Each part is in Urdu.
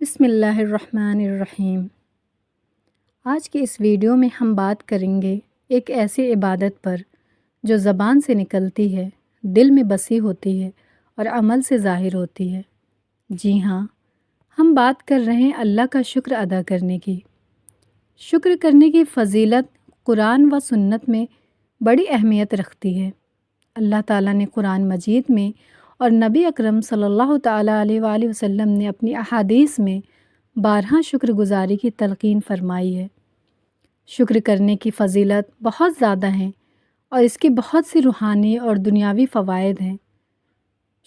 بسم اللہ الرحمن الرحیم۔ آج کی اس ویڈیو میں ہم بات کریں گے ایک ایسی عبادت پر جو زبان سے نکلتی ہے، دل میں بسی ہوتی ہے اور عمل سے ظاہر ہوتی ہے۔ جی ہاں، ہم بات کر رہے ہیں اللہ کا شکر ادا کرنے کی۔ شکر کرنے کی فضیلت قرآن و سنت میں بڑی اہمیت رکھتی ہے۔ اللہ تعالیٰ نے قرآن مجید میں اور نبی اکرم صلی اللہ تعالیٰ علیہ وآلہ وسلم نے اپنی احادیث میں بارہا شکر گزاری کی تلقین فرمائی ہے۔ شکر کرنے کی فضیلت بہت زیادہ ہیں اور اس کی بہت سی روحانی اور دنیاوی فوائد ہیں۔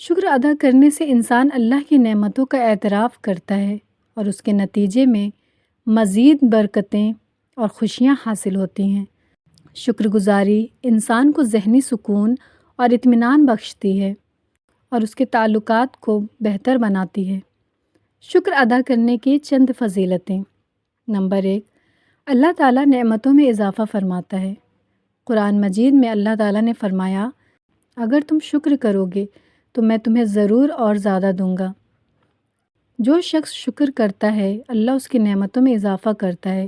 شکر ادا کرنے سے انسان اللہ کی نعمتوں کا اعتراف کرتا ہے اور اس کے نتیجے میں مزید برکتیں اور خوشیاں حاصل ہوتی ہیں۔ شکر گزاری انسان کو ذہنی سکون اور اطمینان بخشتی ہے اور اس کے تعلقات کو بہتر بناتی ہے۔ شکر ادا کرنے کی چند فضیلتیں۔ نمبر 1، اللہ تعالیٰ نعمتوں میں اضافہ فرماتا ہے۔ قرآن مجید میں اللہ تعالیٰ نے فرمایا، اگر تم شکر کرو گے تو میں تمہیں ضرور اور زیادہ دوں گا۔ جو شخص شکر کرتا ہے اللہ اس کی نعمتوں میں اضافہ کرتا ہے،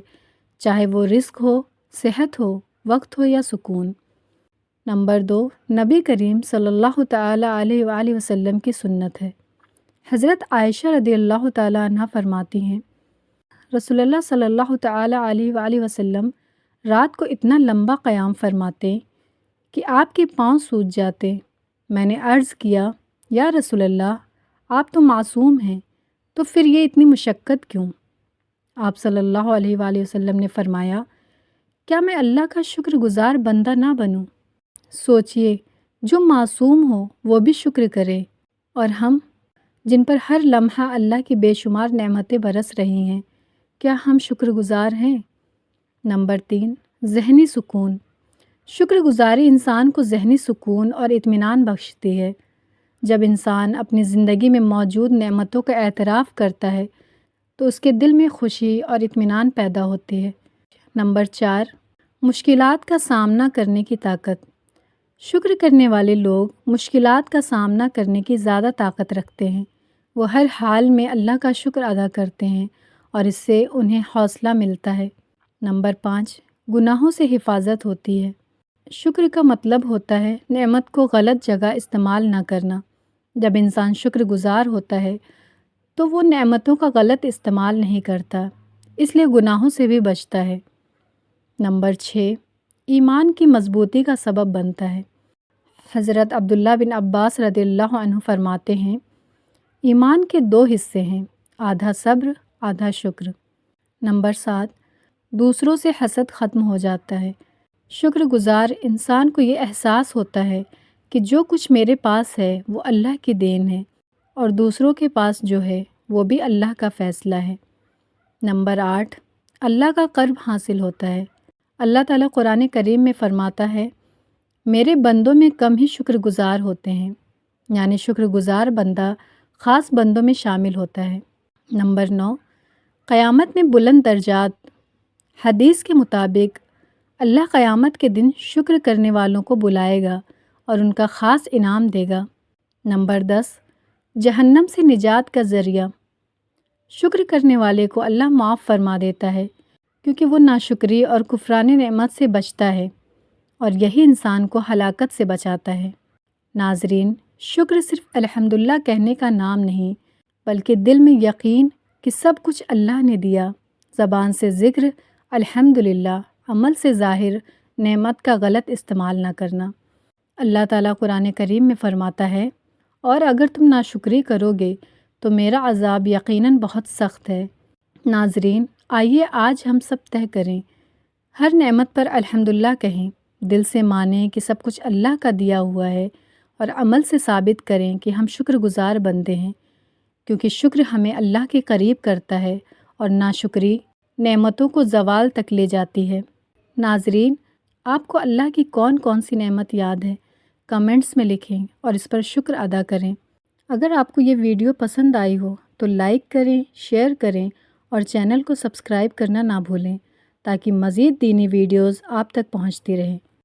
چاہے وہ رزق ہو، صحت ہو، وقت ہو یا سکون۔ نمبر 2، نبی کریم صلی اللہ تعالیٰ علیہ وآلہ وسلم کی سنت ہے۔ حضرت عائشہ رضی اللہ تعالیٰ عنہ فرماتی ہیں، رسول اللہ صلی اللہ تعالیٰ علیہ وآلہ وسلم رات کو اتنا لمبا قیام فرماتے کہ آپ کے پاؤں سوج جاتے۔ میں نے عرض کیا، یا رسول اللہ، آپ تو معصوم ہیں، تو پھر یہ اتنی مشقت کیوں؟ آپ صلی اللہ علیہ وآلہ وسلم نے فرمایا، کیا میں اللہ کا شکر گزار بندہ نہ بنوں؟ سوچئے، جو معصوم ہو وہ بھی شکر کرے، اور ہم جن پر ہر لمحہ اللہ کی بے شمار نعمتیں برس رہی ہیں، کیا ہم شکر گزار ہیں؟ نمبر 3، ذہنی سکون۔ شکر گزاری انسان کو ذہنی سکون اور اطمینان بخشتی ہے۔ جب انسان اپنی زندگی میں موجود نعمتوں کا اعتراف کرتا ہے تو اس کے دل میں خوشی اور اطمینان پیدا ہوتی ہے۔ نمبر 4، مشکلات کا سامنا کرنے کی طاقت۔ شکر کرنے والے لوگ مشکلات کا سامنا کرنے کی زیادہ طاقت رکھتے ہیں۔ وہ ہر حال میں اللہ کا شکر ادا کرتے ہیں اور اس سے انہیں حوصلہ ملتا ہے۔ نمبر 5، گناہوں سے حفاظت ہوتی ہے۔ شکر کا مطلب ہوتا ہے نعمت کو غلط جگہ استعمال نہ کرنا۔ جب انسان شکر گزار ہوتا ہے تو وہ نعمتوں کا غلط استعمال نہیں کرتا، اس لیے گناہوں سے بھی بچتا ہے۔ نمبر 6، ایمان کی مضبوطی کا سبب بنتا ہے۔ حضرت عبداللہ بن عباس رضی اللہ عنہ فرماتے ہیں، ایمان کے 2 حصے ہیں، آدھا صبر، آدھا شکر۔ نمبر 7، دوسروں سے حسد ختم ہو جاتا ہے۔ شکر گزار انسان کو یہ احساس ہوتا ہے کہ جو کچھ میرے پاس ہے وہ اللہ کی دین ہے اور دوسروں کے پاس جو ہے وہ بھی اللہ کا فیصلہ ہے۔ نمبر 8، اللہ کا قرب حاصل ہوتا ہے۔ اللہ تعالیٰ قرآن کریم میں فرماتا ہے، میرے بندوں میں کم ہی شکر گزار ہوتے ہیں، یعنی شکر گزار بندہ خاص بندوں میں شامل ہوتا ہے۔ نمبر 9، قیامت میں بلند درجات۔ حدیث کے مطابق اللہ قیامت کے دن شکر کرنے والوں کو بلائے گا اور ان کا خاص انعام دے گا۔ نمبر 10، جہنم سے نجات کا ذریعہ۔ شکر کرنے والے کو اللہ معاف فرما دیتا ہے کیونکہ وہ ناشکری اور کفران نعمت سے بچتا ہے، اور یہی انسان کو ہلاکت سے بچاتا ہے۔ ناظرین، شکر صرف الحمدللہ کہنے کا نام نہیں، بلکہ دل میں یقین کہ سب کچھ اللہ نے دیا، زبان سے ذکر الحمدللہ، عمل سے ظاہر نعمت کا غلط استعمال نہ کرنا۔ اللہ تعالیٰ قرآن کریم میں فرماتا ہے، اور اگر تم ناشکری کرو گے تو میرا عذاب یقیناً بہت سخت ہے۔ ناظرین، آئیے آج ہم سب طے کریں، ہر نعمت پر الحمدللہ کہیں، دل سے مانیں کہ سب کچھ اللہ کا دیا ہوا ہے، اور عمل سے ثابت کریں کہ ہم شکر گزار بندے ہیں، کیونکہ شکر ہمیں اللہ کے قریب کرتا ہے اور ناشکری نعمتوں کو زوال تک لے جاتی ہے۔ ناظرین، آپ کو اللہ کی کون کون سی نعمت یاد ہے؟ کمنٹس میں لکھیں اور اس پر شکر ادا کریں۔ اگر آپ کو یہ ویڈیو پسند آئی ہو تو لائک کریں، شیئر کریں اور چینل کو سبسکرائب کرنا نہ بھولیں تاکہ مزید دینی ویڈیوز آپ تک پہنچتی رہیں۔